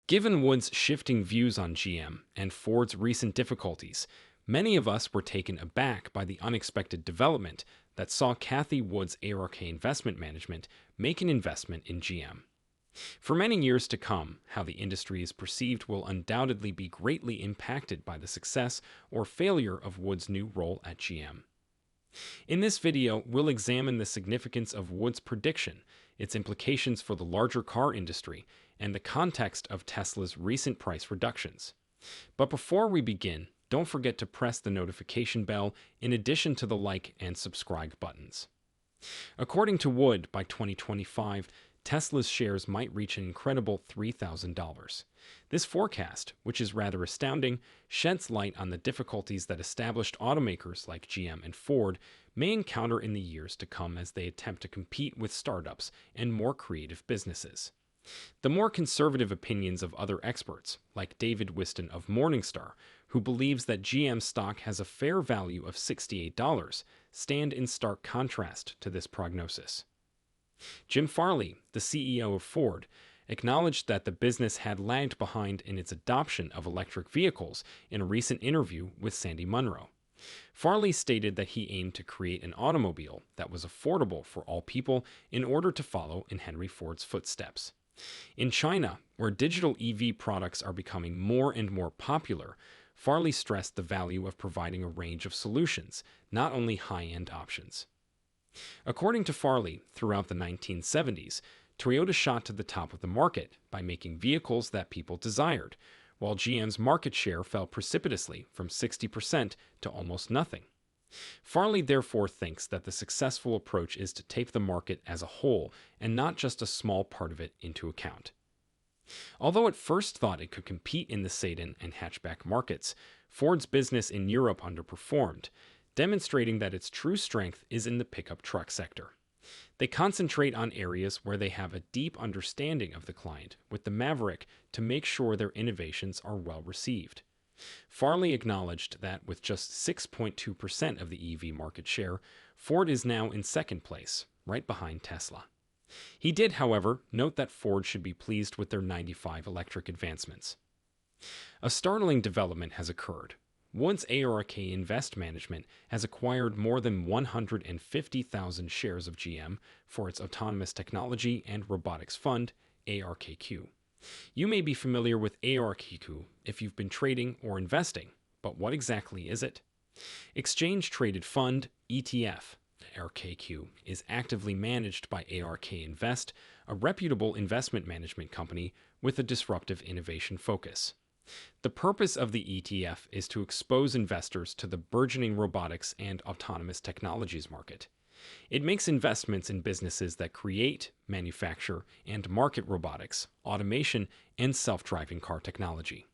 Given Wood's shifting views on GM and Ford's recent difficulties, many of us were taken aback by the unexpected development that saw Cathie Wood's ARK Investment Management make an investment in GM. For many years to come, how the industry is perceived will undoubtedly be greatly impacted by the success or failure of Wood's new role at GM. In this video, we'll examine the significance of Wood's prediction, its implications for the larger car industry, and the context of Tesla's recent price reductions. But before we begin, don't forget to press the notification bell in addition to the like and subscribe buttons. According to Wood, by 2025, Tesla's shares might reach an incredible $3,000. This forecast, which is rather astounding, sheds light on the difficulties that established automakers like GM and Ford may encounter in the years to come as they attempt to compete with startups and more creative businesses. The more conservative opinions of other experts, like David Whiston of Morningstar, who believes that GM stock has a fair value of $68, stand in stark contrast to this prognosis. Jim Farley, the CEO of Ford, acknowledged that the business had lagged behind in its adoption of electric vehicles in a recent interview with Sandy Munro. Farley stated that he aimed to create an automobile that was affordable for all people in order to follow in Henry Ford's footsteps. In China, where digital EV products are becoming more and more popular, Farley stressed the value of providing a range of solutions, not only high-end options. According to Farley, throughout the 1970s, Toyota shot to the top of the market by making vehicles that people desired, while GM's market share fell precipitously from 60% to almost nothing. Farley therefore thinks that the successful approach is to take the market as a whole and not just a small part of it into account. Although at first thought it could compete in the sedan and hatchback markets, Ford's business in Europe underperformed, demonstrating that its true strength is in the pickup truck sector. They concentrate on areas where they have a deep understanding of the client, with the Maverick, to make sure their innovations are well received. Farley acknowledged that with just 6.2% of the EV market share, Ford is now in second place, right behind Tesla. He did, however, note that Ford should be pleased with their 95 electric advancements. A startling development has occurred. Wood's ARK Invest Management has acquired more than 150,000 shares of GM for its Autonomous Technology and Robotics Fund, ARKQ. You may be familiar with ARKQ if you've been trading or investing, but what exactly is it? Exchange Traded Fund, ETF, ARKQ, is actively managed by ARK Invest, a reputable investment management company with a disruptive innovation focus. The purpose of the ETF is to expose investors to the burgeoning robotics and autonomous technologies market. It makes investments in businesses that create, manufacture, and market robotics, automation, and self-driving car technology.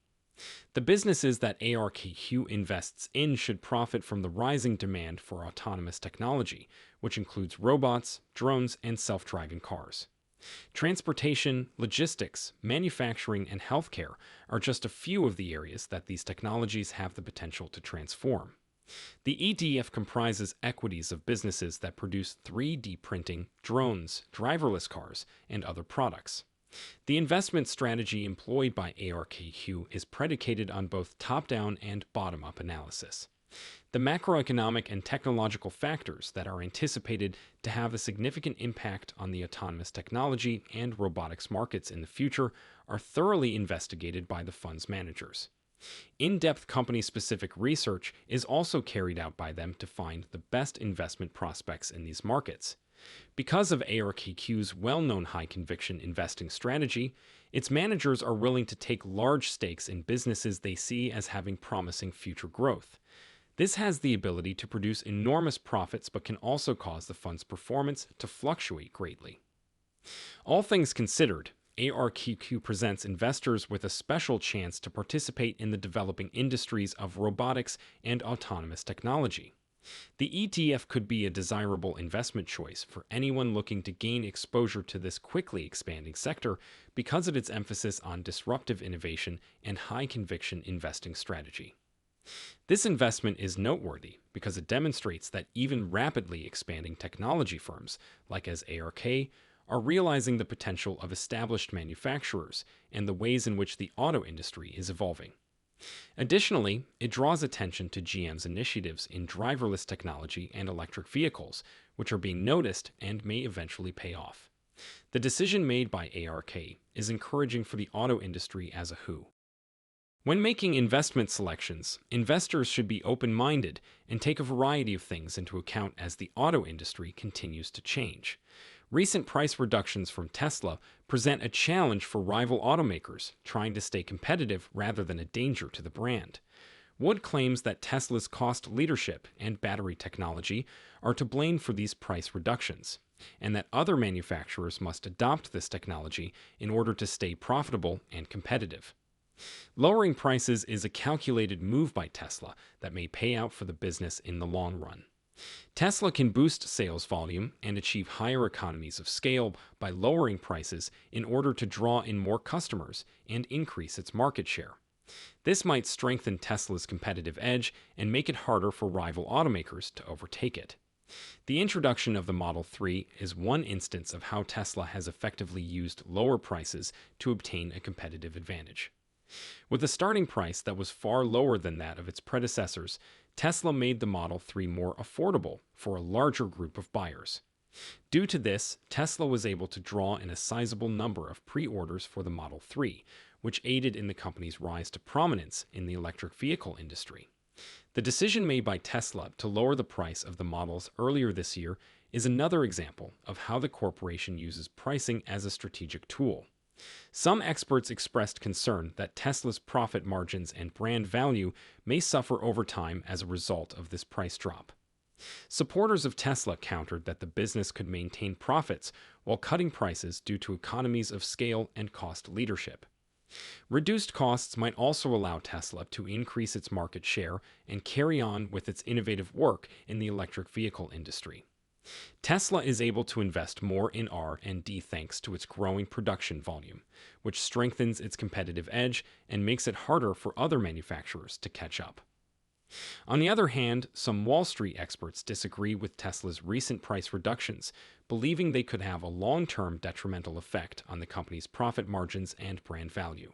The businesses that ARKQ invests in should profit from the rising demand for autonomous technology, which includes robots, drones, and self-driving cars. Transportation, logistics, manufacturing, and healthcare are just a few of the areas that these technologies have the potential to transform. The ETF comprises equities of businesses that produce 3D printing, drones, driverless cars, and other products. The investment strategy employed by ARKQ is predicated on both top-down and bottom-up analysis. The macroeconomic and technological factors that are anticipated to have a significant impact on the autonomous technology and robotics markets in the future are thoroughly investigated by the fund's managers. In-depth company-specific research is also carried out by them to find the best investment prospects in these markets. Because of ARKQ's well-known high-conviction investing strategy, its managers are willing to take large stakes in businesses they see as having promising future growth. This has the ability to produce enormous profits but can also cause the fund's performance to fluctuate greatly. All things considered, ARKQ presents investors with a special chance to participate in the developing industries of robotics and autonomous technology. The ETF could be a desirable investment choice for anyone looking to gain exposure to this quickly expanding sector because of its emphasis on disruptive innovation and high-conviction investing strategy. This investment is noteworthy because it demonstrates that even rapidly expanding technology firms, like as ARK, are realizing the potential of established manufacturers and the ways in which the auto industry is evolving. Additionally, it draws attention to GM's initiatives in driverless technology and electric vehicles, which are being noticed and may eventually pay off. The decision made by ARK is encouraging for the auto industry as a whole. When making investment selections, investors should be open-minded and take a variety of things into account as the auto industry continues to change. Recent price reductions from Tesla present a challenge for rival automakers trying to stay competitive rather than a danger to the brand. Wood claims that Tesla's cost leadership and battery technology are to blame for these price reductions, and that other manufacturers must adopt this technology in order to stay profitable and competitive. Lowering prices is a calculated move by Tesla that may pay out for the business in the long run. Tesla can boost sales volume and achieve higher economies of scale by lowering prices in order to draw in more customers and increase its market share. This might strengthen Tesla's competitive edge and make it harder for rival automakers to overtake it. The introduction of the Model 3 is one instance of how Tesla has effectively used lower prices to obtain a competitive advantage. With a starting price that was far lower than that of its predecessors, Tesla made the Model 3 more affordable for a larger group of buyers. Due to this, Tesla was able to draw in a sizable number of pre-orders for the Model 3, which aided in the company's rise to prominence in the electric vehicle industry. The decision made by Tesla to lower the price of the models earlier this year is another example of how the corporation uses pricing as a strategic tool. Some experts expressed concern that Tesla's profit margins and brand value may suffer over time as a result of this price drop. Supporters of Tesla countered that the business could maintain profits while cutting prices due to economies of scale and cost leadership. Reduced costs might also allow Tesla to increase its market share and carry on with its innovative work in the electric vehicle industry. Tesla is able to invest more in R&D thanks to its growing production volume, which strengthens its competitive edge and makes it harder for other manufacturers to catch up. On the other hand, some Wall Street experts disagree with Tesla's recent price reductions, believing they could have a long-term detrimental effect on the company's profit margins and brand value.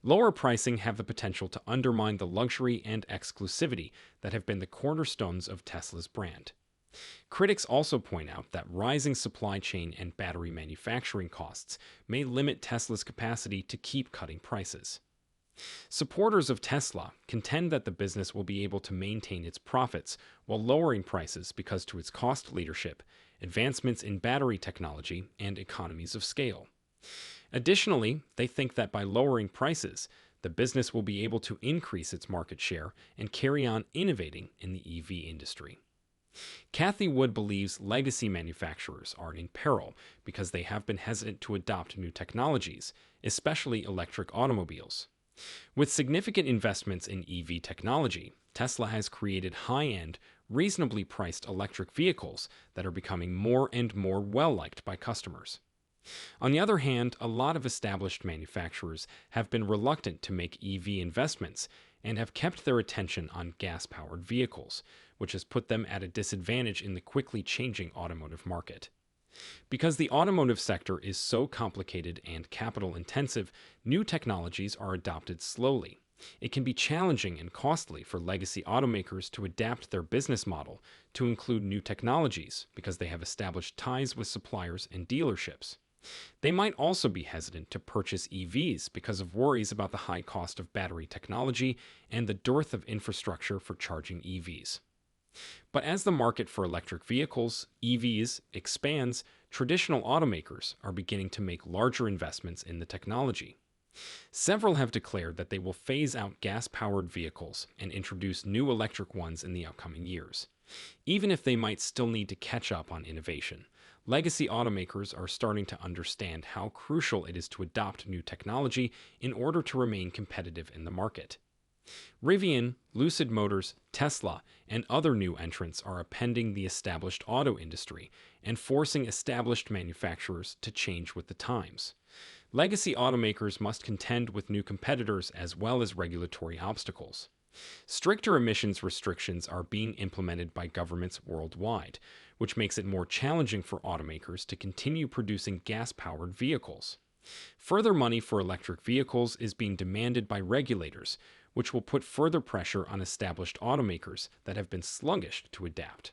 Lower pricing have the potential to undermine the luxury and exclusivity that have been the cornerstones of Tesla's brand. Critics also point out that rising supply chain and battery manufacturing costs may limit Tesla's capacity to keep cutting prices. Supporters of Tesla contend that the business will be able to maintain its profits while lowering prices because to its cost leadership, advancements in battery technology, and economies of scale. Additionally, they think that by lowering prices, the business will be able to increase its market share and carry on innovating in the EV industry. Cathie Wood believes legacy manufacturers are in peril because they have been hesitant to adopt new technologies, especially electric automobiles. With significant investments in EV technology, Tesla has created high-end, reasonably priced electric vehicles that are becoming more and more well-liked by customers. On the other hand, a lot of established manufacturers have been reluctant to make EV investments and have kept their attention on gas-powered vehicles, which has put them at a disadvantage in the quickly changing automotive market. Because the automotive sector is so complicated and capital-intensive, new technologies are adopted slowly. It can be challenging and costly for legacy automakers to adapt their business model to include new technologies because they have established ties with suppliers and dealerships. They might also be hesitant to purchase EVs because of worries about the high cost of battery technology and the dearth of infrastructure for charging EVs. But as the market for electric vehicles, EVs, expands, traditional automakers are beginning to make larger investments in the technology. Several have declared that they will phase out gas-powered vehicles and introduce new electric ones in the upcoming years. Even if they might still need to catch up on innovation, legacy automakers are starting to understand how crucial it is to adopt new technology in order to remain competitive in the market. Rivian, Lucid Motors, Tesla, and other new entrants are upending the established auto industry and forcing established manufacturers to change with the times. Legacy automakers must contend with new competitors as well as regulatory obstacles. Stricter emissions restrictions are being implemented by governments worldwide, which makes it more challenging for automakers to continue producing gas powered vehicles. Further money for electric vehicles is being demanded by regulators, which will put further pressure on established automakers that have been sluggish to adapt.